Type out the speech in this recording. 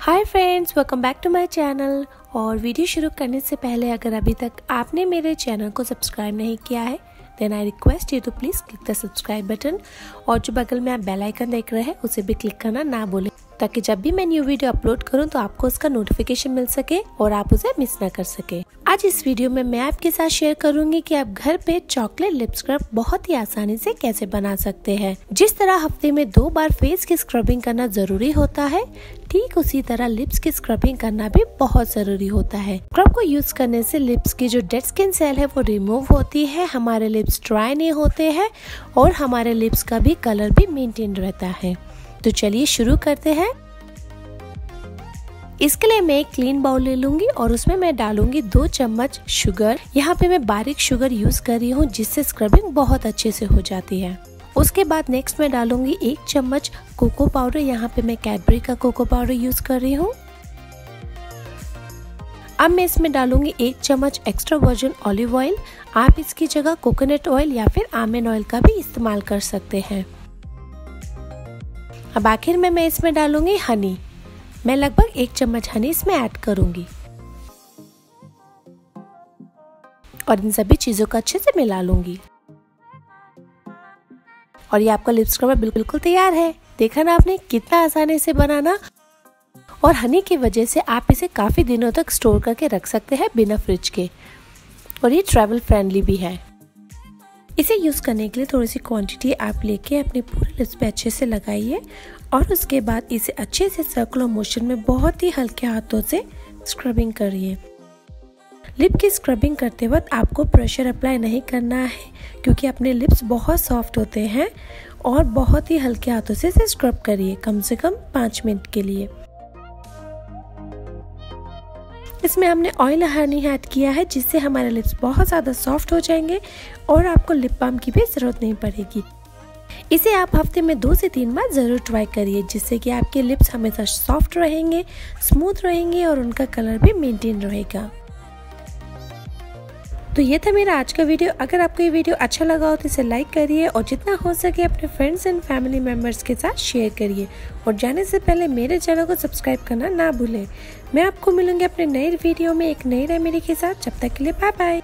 Hi friends, welcome back to my channel. और video शुरू करने से पहले अगर अभी तक आपने मेरे चैनल को सब्सक्राइब नहीं किया है then I request you to please click the subscribe button और जो बगल में आप बेल आइकन देख रहे हैं उसे भी क्लिक करना ना भूलें, ताकि जब भी मैं न्यू वीडियो अपलोड करूं तो आपको उसका नोटिफिकेशन मिल सके और आप उसे मिस ना कर सके। आज इस वीडियो में मैं आपके साथ शेयर करूंगी कि आप घर पे चॉकलेट लिप स्क्रब बहुत ही आसानी से कैसे बना सकते हैं। जिस तरह हफ्ते में 2 बार फेस की स्क्रबिंग करना जरूरी होता है, ठीक उसी तरह लिप्स की स्क्रबिंग करना भी बहुत जरूरी होता है। स्क्रब को यूज करने से लिप्स की जो डेड स्किन सेल है वो रिमूव होती है, हमारे लिप्स ड्राई नहीं होते हैं और हमारे लिप्स का भी कलर भी मेंटेन रहता है। तो चलिए शुरू करते हैं। इसके लिए मैं एक क्लीन बाउल ले लूंगी और उसमें मैं डालूंगी 2 चम्मच शुगर। यहाँ पे मैं बारीक शुगर यूज कर रही हूँ जिससे स्क्रबिंग बहुत अच्छे से हो जाती है। उसके बाद नेक्स्ट मैं डालूंगी 1 चम्मच कोको पाउडर। यहाँ पे मैं कैडबरी का कोको पाउडर यूज कर रही हूँ। अब मैं इसमें डालूंगी 1 चम्मच एक्स्ट्रा वर्जिन ऑलिव ऑयल। आप इसकी जगह कोकोनट ऑयल या फिर आमंड ऑयल का भी इस्तेमाल कर सकते हैं। अब आखिर में मैं इसमें डालूंगी हनी। मैं लगभग 1 चम्मच हनी इसमें ऐड करूंगी और इन सभी चीजों को अच्छे से मिला लूंगी। और ये आपका लिप स्क्रबर बिल्कुल तैयार है। देखा ना आपने कितना आसानी से बनाना। और हनी की वजह से आप इसे काफी दिनों तक स्टोर करके रख सकते हैं बिना फ्रिज के, और ये ट्रैवल फ्रेंडली भी है। इसे यूज करने के लिए थोड़ी सी क्वांटिटी आप लेके अपने पूरे लिप्स पे अच्छे से लगाइए और उसके बाद इसे अच्छे से सर्कुलर मोशन में बहुत ही हल्के हाथों से स्क्रबिंग करिए। लिप की स्क्रबिंग करते वक्त आपको प्रेशर अप्लाई नहीं करना है, क्योंकि अपने लिप्स बहुत सॉफ्ट होते हैं। और बहुत ही हल्के हाथों से इसे स्क्रब करिए, कम से कम 5 मिनट के लिए। इसमें हमने ऑयल हनी ऐड किया है जिससे हमारे लिप्स बहुत ज़्यादा सॉफ्ट हो जाएंगे और आपको लिप बाम की भी ज़रूरत नहीं पड़ेगी। इसे आप हफ्ते में 2 से 3 बार ज़रूर ट्राई करिए, जिससे कि आपके लिप्स हमेशा सॉफ्ट रहेंगे, स्मूथ रहेंगे और उनका कलर भी मेंटेन रहेगा। तो ये था मेरा आज का वीडियो। अगर आपको ये वीडियो अच्छा लगा हो तो इसे लाइक करिए और जितना हो सके अपने फ्रेंड्स एंड फैमिली मेम्बर्स के साथ शेयर करिए। और जाने से पहले मेरे चैनल को सब्सक्राइब करना ना भूलें। मैं आपको मिलूंगी अपने नए वीडियो में एक नई रेमेडी के साथ। जब तक के लिए बाय बाय।